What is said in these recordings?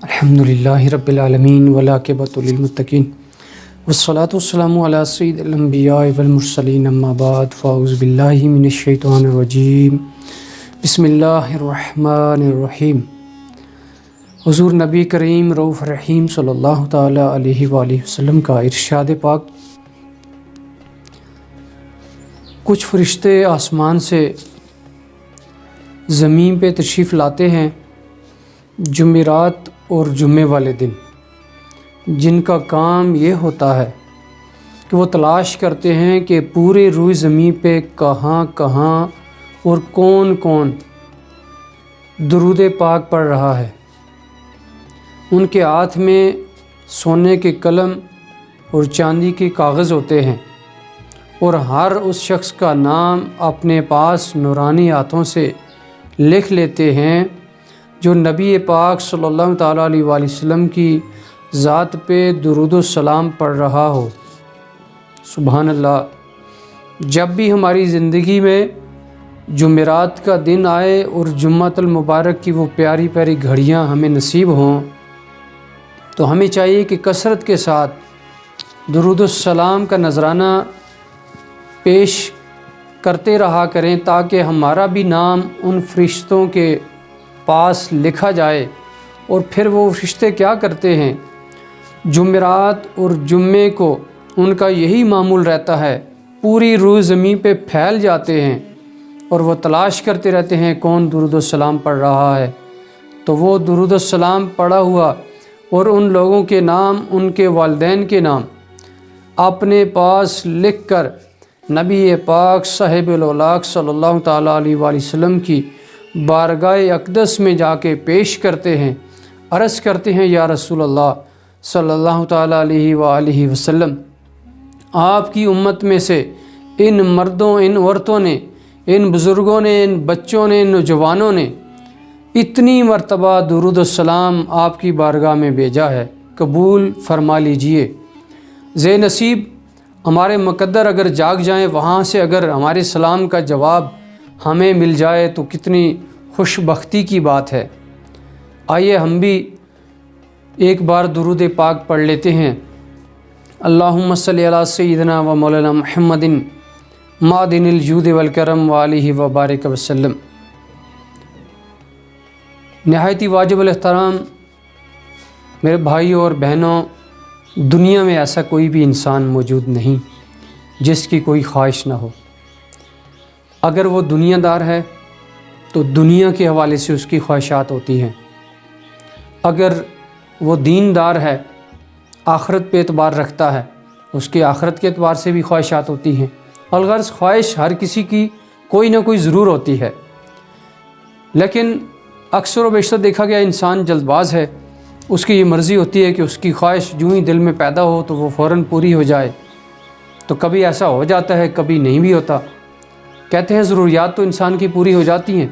الحمدللہ رب العالمین والعاقبۃ للمتقین والصلاۃ والسلام علی سید الانبیاء والمرسلین اما بعد فاعوذ باللہ من الشیطان الرجیم بسم اللہ الرحمن الرحیم۔ حضور نبی کریم رؤوف رحیم صلی اللہ تعالی علیہ وآلہ وسلم کا ارشاد پاک، کچھ فرشتے آسمان سے زمین پہ تشریف لاتے ہیں جمعرات اور جمعے والے دن، جن کا کام یہ ہوتا ہے کہ وہ تلاش کرتے ہیں کہ پورے روئے زمین پہ کہاں کہاں اور کون کون درود پاک پڑھ رہا ہے۔ ان کے ہاتھ میں سونے کے قلم اور چاندی کے کاغذ ہوتے ہیں، اور ہر اس شخص کا نام اپنے پاس نورانی ہاتھوں سے لکھ لیتے ہیں جو نبی پاک صلی اللہ تعالیٰ علیہ وآلہ وسلم کی ذات پہ درود و سلام پڑھ رہا ہو۔ سبحان اللہ۔ جب بھی ہماری زندگی میں جمعرات کا دن آئے اور جمعۃ المبارک کی وہ پیاری پیاری گھڑیاں ہمیں نصیب ہوں، تو ہمیں چاہیے کہ کثرت کے ساتھ درود و سلام کا نذرانہ پیش کرتے رہا کریں، تاکہ ہمارا بھی نام ان فرشتوں کے پاس لکھا جائے۔ اور پھر وہ فرشتے کیا کرتے ہیں، جمعرات اور جمعے کو ان کا یہی معمول رہتا ہے، پوری روئے زمین پہ پھیل جاتے ہیں اور وہ تلاش کرتے رہتے ہیں کون درود و سلام پڑھ رہا ہے۔ تو وہ درود و سلام پڑھا ہوا اور ان لوگوں کے نام، ان کے والدین کے نام اپنے پاس لکھ کر نبی پاک صاحب الاولاق صلی اللہ تعالیٰ علیہ وآلہ وسلم کی بارگاہ اقدس میں جا کے پیش کرتے ہیں، عرض کرتے ہیں یا رسول اللہ صلی اللہ تعالیٰ علیہ وآلہ وسلم، آپ کی امت میں سے ان مردوں، ان عورتوں نے، ان بزرگوں نے، ان بچوں نے، ان نوجوانوں نے اتنی مرتبہ درود و سلام آپ کی بارگاہ میں بھیجا ہے، قبول فرما لیجئے۔ زے نصیب ہمارے مقدر اگر جاگ جائیں، وہاں سے اگر ہمارے سلام کا جواب ہمیں مل جائے تو کتنی خوش بختی کی بات ہے۔ آئیے ہم بھی ایک بار درود پاک پڑھ لیتے ہیں۔ اللہم صلی علی سیدنا و مولانا محمد معدن الجود والکرم وآلہ وبارک وسلم۔ نہایت ہی واجب الاحترام میرے بھائیوں اور بہنوں، دنیا میں ایسا کوئی بھی انسان موجود نہیں جس کی کوئی خواہش نہ ہو۔ اگر وہ دنیا دار ہے تو دنیا کے حوالے سے اس کی خواہشات ہوتی ہیں، اگر وہ دین دار ہے، آخرت پہ اعتبار رکھتا ہے، اس کی آخرت کے اعتبار سے بھی خواہشات ہوتی ہیں۔ الغرض خواہش ہر کسی کی کوئی نہ کوئی ضرور ہوتی ہے، لیکن اکثر و بیشتر دیکھا گیا انسان جلد باز ہے، اس کی یہ مرضی ہوتی ہے کہ اس کی خواہش جو ہی دل میں پیدا ہو تو وہ فوراً پوری ہو جائے۔ تو کبھی ایسا ہو جاتا ہے، کبھی نہیں بھی ہوتا۔ کہتے ہیں ضروریات تو انسان کی پوری ہو جاتی ہیں،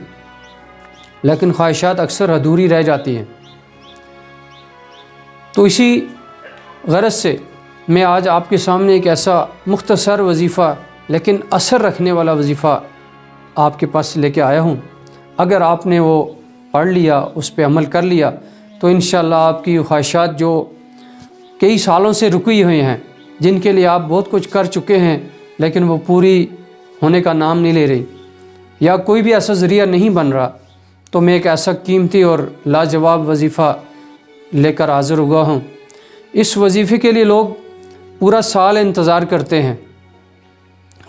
لیکن خواہشات اکثر ادھوری رہ جاتی ہیں۔ تو اسی غرض سے میں آج آپ کے سامنے ایک ایسا مختصر وظیفہ لیکن اثر رکھنے والا وظیفہ آپ کے پاس لے کے آیا ہوں۔ اگر آپ نے وہ پڑھ لیا، اس پہ عمل کر لیا، تو انشاءاللہ آپ کی خواہشات جو کئی سالوں سے رکی ہوئی ہیں، جن کے لیے آپ بہت کچھ کر چکے ہیں لیکن وہ پوری ہونے کا نام نہیں لے رہی، یا کوئی بھی ایسا ذریعہ نہیں بن رہا، تو میں ایک ایسا قیمتی اور لاجواب وظیفہ لے کر حاضر ہوا ہوں۔ اس وظیفے کے لیے لوگ پورا سال انتظار کرتے ہیں،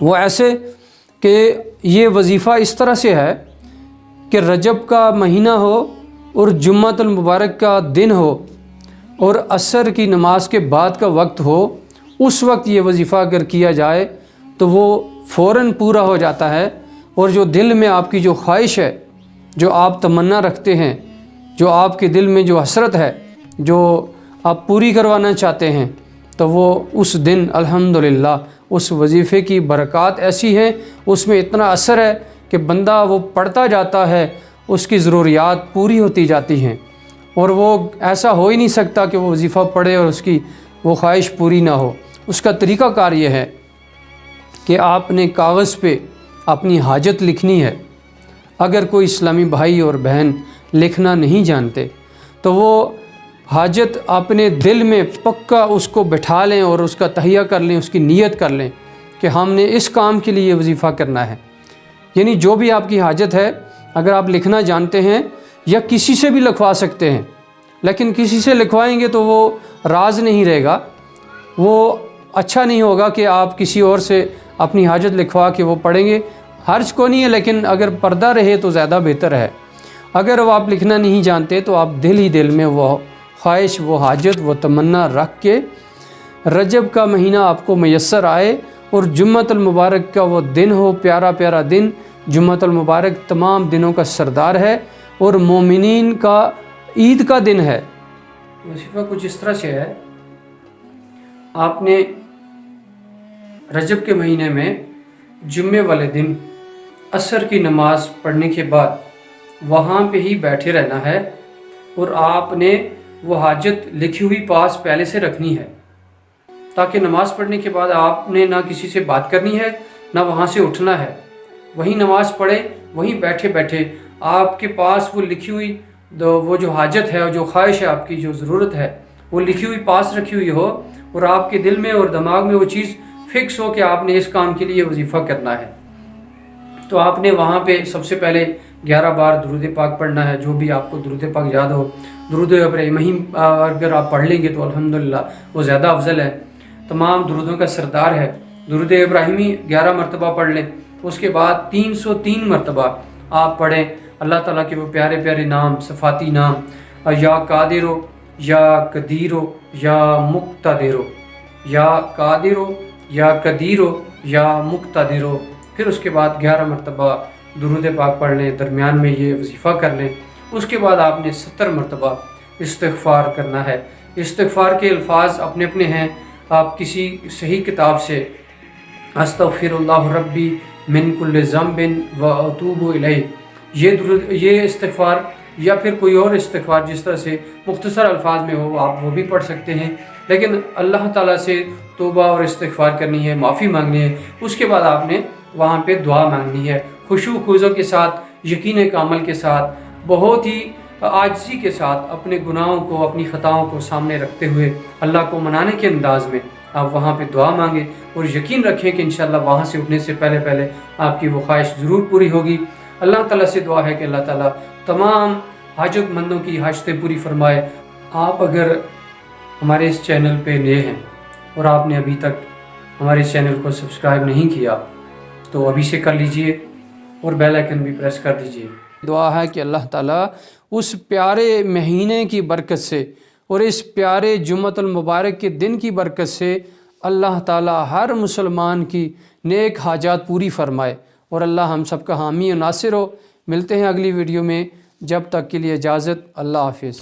وہ ایسے کہ یہ وظیفہ اس طرح سے ہے کہ رجب کا مہینہ ہو اور جمعۃ المبارک کا دن ہو اور عصر کی نماز کے بعد کا وقت ہو، اس وقت یہ وظیفہ اگر کیا جائے تو وہ فوراً پورا ہو جاتا ہے، اور جو دل میں آپ کی جو خواہش ہے، جو آپ تمنا رکھتے ہیں، جو آپ کے دل میں جو حسرت ہے، جو آپ پوری کروانا چاہتے ہیں، تو وہ اس دن الحمدللہ اس وظیفے کی برکات ایسی ہیں، اس میں اتنا اثر ہے کہ بندہ وہ پڑھتا جاتا ہے، اس کی ضروریات پوری ہوتی جاتی ہیں، اور وہ ایسا ہو ہی نہیں سکتا کہ وہ وظیفہ پڑھے اور اس کی وہ خواہش پوری نہ ہو۔ اس کا طریقہ کار یہ ہے کہ آپ نے کاغذ پہ اپنی حاجت لکھنی ہے۔ اگر کوئی اسلامی بھائی اور بہن لکھنا نہیں جانتے تو وہ حاجت اپنے دل میں پکا اس کو بٹھا لیں اور اس کا تہیہ کر لیں، اس کی نیت کر لیں کہ ہم نے اس کام کے لیے وظیفہ کرنا ہے۔ یعنی جو بھی آپ کی حاجت ہے، اگر آپ لکھنا جانتے ہیں یا کسی سے بھی لکھوا سکتے ہیں، لیکن کسی سے لکھوائیں گے تو وہ راز نہیں رہے گا، وہ اچھا نہیں ہوگا کہ آپ کسی اور سے اپنی حاجت لکھوا کے وہ پڑھیں گے۔ حرج کو نہیں ہے، لیکن اگر پردہ رہے تو زیادہ بہتر ہے۔ اگر وہ آپ لکھنا نہیں جانتے تو آپ دل ہی دل میں وہ خواہش، وہ حاجت، وہ تمنا رکھ کے رجب کا مہینہ آپ کو میسر آئے اور جمعۃ المبارک کا وہ دن ہو، پیارا پیارا دن۔ جمعۃ المبارک تمام دنوں کا سردار ہے اور مومنین کا عید کا دن ہے۔ وظیفہ کچھ اس طرح سے ہے، آپ نے رجب کے مہینے میں جمعے والے دن عصر کی نماز پڑھنے کے بعد وہاں پہ ہی بیٹھے رہنا ہے اور آپ نے وہ حاجت لکھی ہوئی پاس پہلے سے رکھنی ہے، تاکہ نماز پڑھنے کے بعد آپ نے نہ کسی سے بات کرنی ہے نہ وہاں سے اٹھنا ہے۔ وہیں نماز پڑھے، وہیں بیٹھے بیٹھے آپ کے پاس وہ لکھی ہوئی وہ جو حاجت ہے، جو خواہش ہے، آپ کی جو ضرورت ہے، وہ لکھی ہوئی پاس رکھی ہوئی ہو اور آپ کے دل میں اور دماغ میں وہ چیز فکس ہو کہ آپ نے اس کام کے لیے وظیفہ کرنا ہے۔ تو آپ نے وہاں پہ سب سے پہلے 11 بار درود پاک پڑھنا ہے، جو بھی آپ کو درود پاک یاد ہو۔ درود ابراہیمی اگر آپ پڑھ لیں گے تو الحمدللہ وہ زیادہ افضل ہے، تمام درودوں کا سردار ہے۔ درود ابراہیمی 11 مرتبہ پڑھ لیں، اس کے بعد 303 مرتبہ آپ پڑھیں اللہ تعالیٰ کے وہ پیارے پیارے نام، صفاتی نام، یا قادرو، یا قدیرو، یا مقتدرو، یا قادرو، یا قدیرو، یا مقتدرو۔ پھر اس کے بعد 11 مرتبہ درود پاک پڑھ لیں، درمیان میں یہ وظیفہ کر لیں۔ اس کے بعد آپ نے 70 مرتبہ استغفار کرنا ہے۔ استغفار کے الفاظ اپنے اپنے ہیں، آپ کسی صحیح کتاب سے استغفر اللہ ربی من کل ذنب و اتوب الیہ یہ استغفار، یا پھر کوئی اور استغفار جس طرح سے مختصر الفاظ میں ہو آپ وہ بھی پڑھ سکتے ہیں، لیکن اللہ تعالیٰ سے توبہ اور استغفار کرنی ہے، معافی مانگنی ہے۔ اس کے بعد آپ نے وہاں پہ دعا مانگنی ہے، خشوع خضوع کے ساتھ، یقین کامل کے ساتھ، بہت ہی عاجزی کے ساتھ، اپنے گناہوں کو، اپنی خطاؤں کو سامنے رکھتے ہوئے اللہ کو منانے کے انداز میں آپ وہاں پہ دعا مانگیں اور یقین رکھیں کہ انشاءاللہ وہاں سے اٹھنے سے پہلے پہلے آپ کی وہ خواہش ضرور پوری ہوگی۔ اللہ تعالیٰ سے دعا ہے کہ اللہ تعالیٰ تمام حاجت مندوں کی حاجتیں پوری فرمائے۔ آپ اگر ہمارے اس چینل پہ نئے ہیں اور آپ نے ابھی تک ہمارے اس چینل کو سبسکرائب نہیں کیا تو ابھی سے کر لیجئے اور بیل آئیکن بھی پریس کر دیجئے۔ دعا ہے کہ اللہ تعالیٰ اس پیارے مہینے کی برکت سے اور اس پیارے جمعۃ المبارک کے دن کی برکت سے اللہ تعالیٰ ہر مسلمان کی نیک حاجات پوری فرمائے، اور اللہ ہم سب کا حامی و ناصر ہو۔ ملتے ہیں اگلی ویڈیو میں، جب تک کے لیے اجازت، اللہ حافظ۔